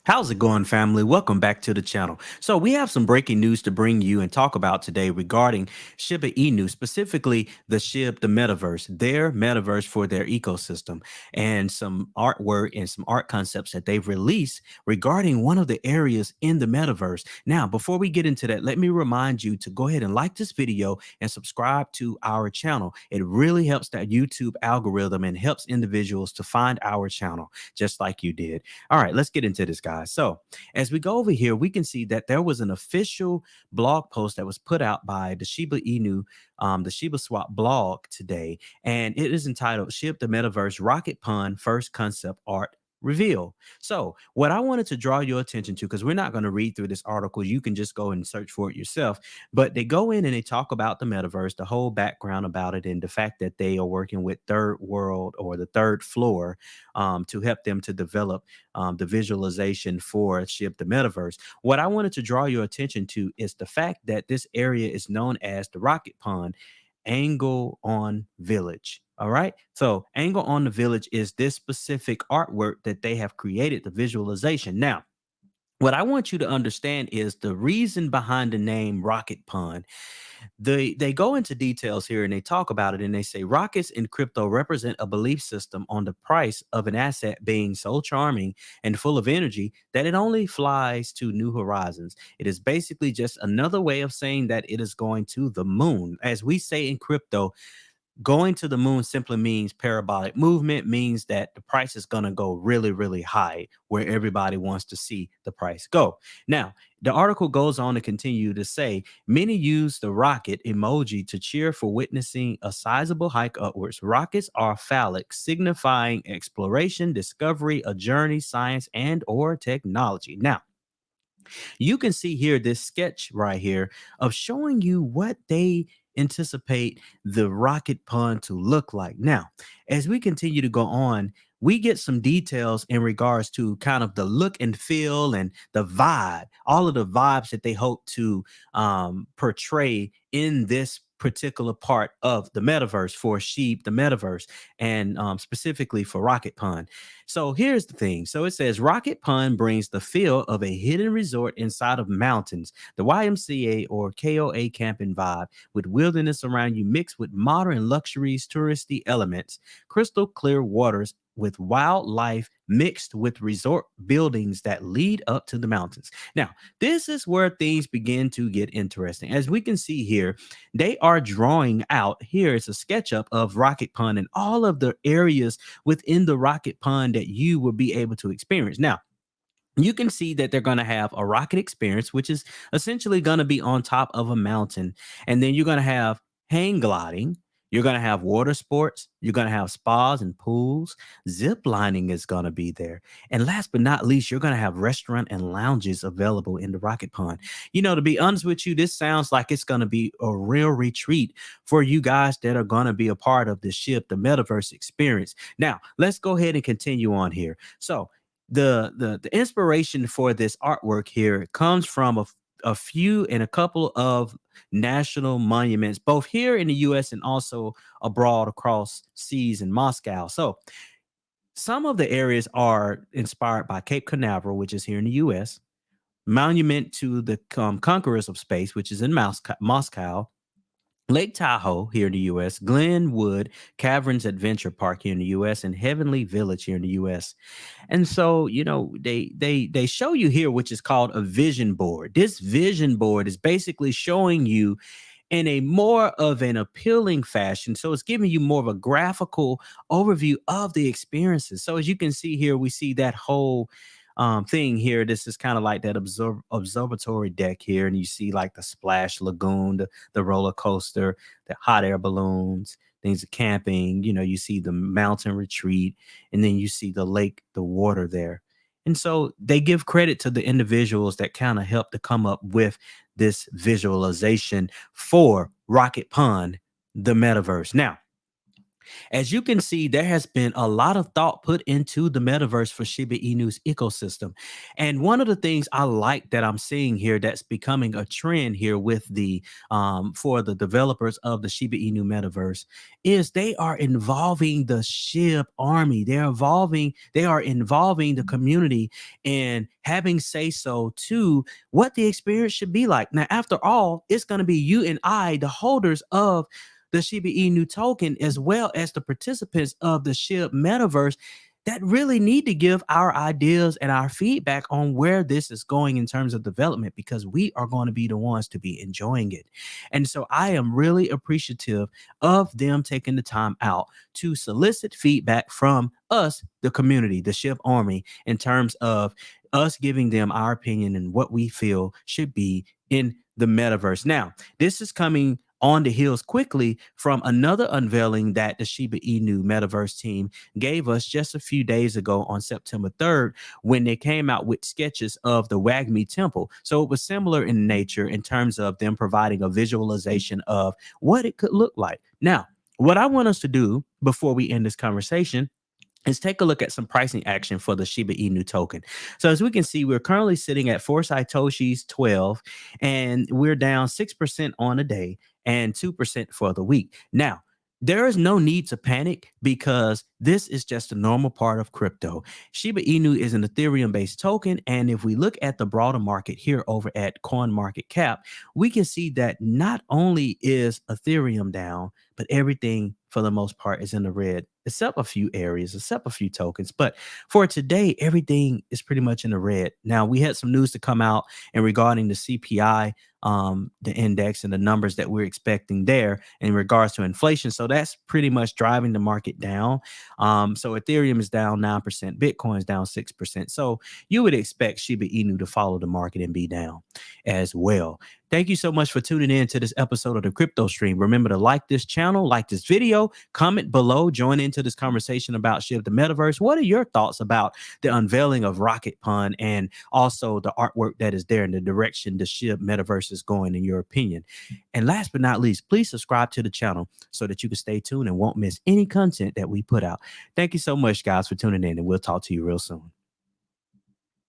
How's it going, family? Welcome back to the channel. So we have some breaking news to bring you and talk about today regarding Shiba Inu, specifically the Shib the Metaverse, their metaverse for their ecosystem, and some artwork and some art concepts that they've released regarding one of the areas in the metaverse. Now, before we get into that, let me remind you to go ahead and like this video and subscribe to our channel. It really helps that YouTube algorithm and helps individuals to find our channel, just like you did. All right, let's get into this, guys. So, as we go over here, we can see that there was an official blog post that was put out by the Shiba Inu, the Shiba Swap blog today, and it is entitled "Shib the Metaverse Rocket Pun First Concept Art Reveal." So, what I wanted to draw your attention to, because we're not going to read through this article, you can just go and search for it yourself. But they go in and they talk about the metaverse, the whole background about it, and the fact that they are working with Third World or the third floor to help them to develop the visualization for Shib the Metaverse. What I wanted to draw your attention to is the fact that this area is known as the Rocket Pond Angle on Village. All right. So, Angle on the Village is this specific artwork that they have created, the visualization. Now, what I want you to understand is the reason behind the name Rocket Pond. They go into details here and they talk about it and they say rockets in crypto represent a belief system on the price of an asset being so charming and full of energy that it only flies to new horizons. It is basically just another way of saying that it is going to the moon. As we say in crypto, going to the moon simply means parabolic movement, means that the price is going to go really, really high where everybody wants to see the price go. Now, the article goes on to continue to say many use the rocket emoji to cheer for witnessing a sizable hike upwards. Rockets are phallic, signifying exploration, discovery, a journey, science, and or technology. Now, you can see here this sketch right here of showing you what they anticipate the rocket pond to look like. Now, as we continue to go on, we get some details in regards to kind of the look and feel and the vibe, all of the vibes that they hope to portray in this particular part of the metaverse for Sheep, the metaverse, and specifically for Rocket Pond. So here's the thing. So it says Rocket Pond brings the feel of a hidden resort inside of mountains, the YMCA or KOA camping vibe with wilderness around you mixed with modern luxuries, touristy elements, crystal clear waters with wildlife mixed with resort buildings that lead up to the mountains. Now, this is where things begin to get interesting. As we can see here, they are drawing out here is a SketchUp of Rocket Pond and all of the areas within the rocket pond that you will be able to experience. Now, you can see that they're going to have a rocket experience, which is essentially going to be on top of a mountain. And then you're going to have hang gliding. You're going to have water sports. You're going to have spas and pools. Zip lining is going to be there. And last but not least, you're going to have restaurant and lounges available in the rocket pond. To be honest with you, this sounds like it's going to be a real retreat for you guys that are going to be a part of the Shib, the metaverse experience. Now, let's go ahead and continue on here. So, the inspiration for this artwork here comes from a few and a couple of national monuments, both here in the US and also abroad across seas in Moscow. So some of the areas are inspired by Cape Canaveral, which is here in the US, Monument to the Conquerors of Space, which is in Moscow, Lake Tahoe here in the US, Glenwood Caverns Adventure Park here in the US, and Heavenly Village here in the US. And so, they show you here, which is called a vision board. This vision board is basically showing you in a more of an appealing fashion. So it's giving you more of a graphical overview of the experiences. So as you can see here, we see that whole thing here. This is kind of like that observatory deck here, and you see like the splash lagoon, the roller coaster, the hot air balloons, things of camping. You see the mountain retreat, and then you see the lake, the water there. And so they give credit to the individuals that kind of helped to come up with this visualization for Rocket Pond, the metaverse. Now, As you can see, there has been a lot of thought put into the metaverse for Shiba Inu's ecosystem. And one of the things I like that I'm seeing here that's becoming a trend here with the for the developers of the Shiba Inu metaverse is they are involving the SHIB army. They are involving the community and having say so to what the experience should be like. Now, after all, it's going to be you and I, the holders of the Shiba Inu token, as well as the participants of the Shib Metaverse, that really need to give our ideas and our feedback on where this is going in terms of development, because we are going to be the ones to be enjoying it. And so I am really appreciative of them taking the time out to solicit feedback from us, the community, the Shib Army, in terms of us giving them our opinion and what we feel should be in the metaverse. Now, this is coming on the heels quickly from another unveiling that the Shiba Inu Metaverse team gave us just a few days ago on September 3rd, when they came out with sketches of the Wagmi Temple. So it was similar in nature in terms of them providing a visualization of what it could look like. Now, what I want us to do before we end this conversation is take a look at some pricing action for the Shiba Inu token. So as we can see, we're currently sitting at 4 Satoshis 12, and we're down 6% on a day and 2% for the week. Now, there is no need to panic because this is just a normal part of crypto. Shiba Inu is an Ethereum based token. And if we look at the broader market here over at Coin Market Cap, we can see that not only is Ethereum down, but everything for the most part is in the red, except a few areas, except a few tokens. But for today, everything is pretty much in the red. Now, we had some news to come out and regarding the CPI, the index and the numbers that we're expecting there in regards to inflation. So that's pretty much driving the market down. So Ethereum is down 9%, Bitcoin is down 6%. So you would expect Shiba Inu to follow the market and be down as well. Thank you so much for tuning in to this episode of the Crypto Stream. Remember to like this channel, like this video, comment below, join into this conversation about Shib the Metaverse. What are your thoughts about the unveiling of Rocket Pun and also the artwork that is there in the direction the Shib Metaverse is going, in your opinion? And last but not least, please subscribe to the channel so that you can stay tuned and won't miss any content that we put out. Thank you so much, guys, for tuning in, and we'll talk to you real soon.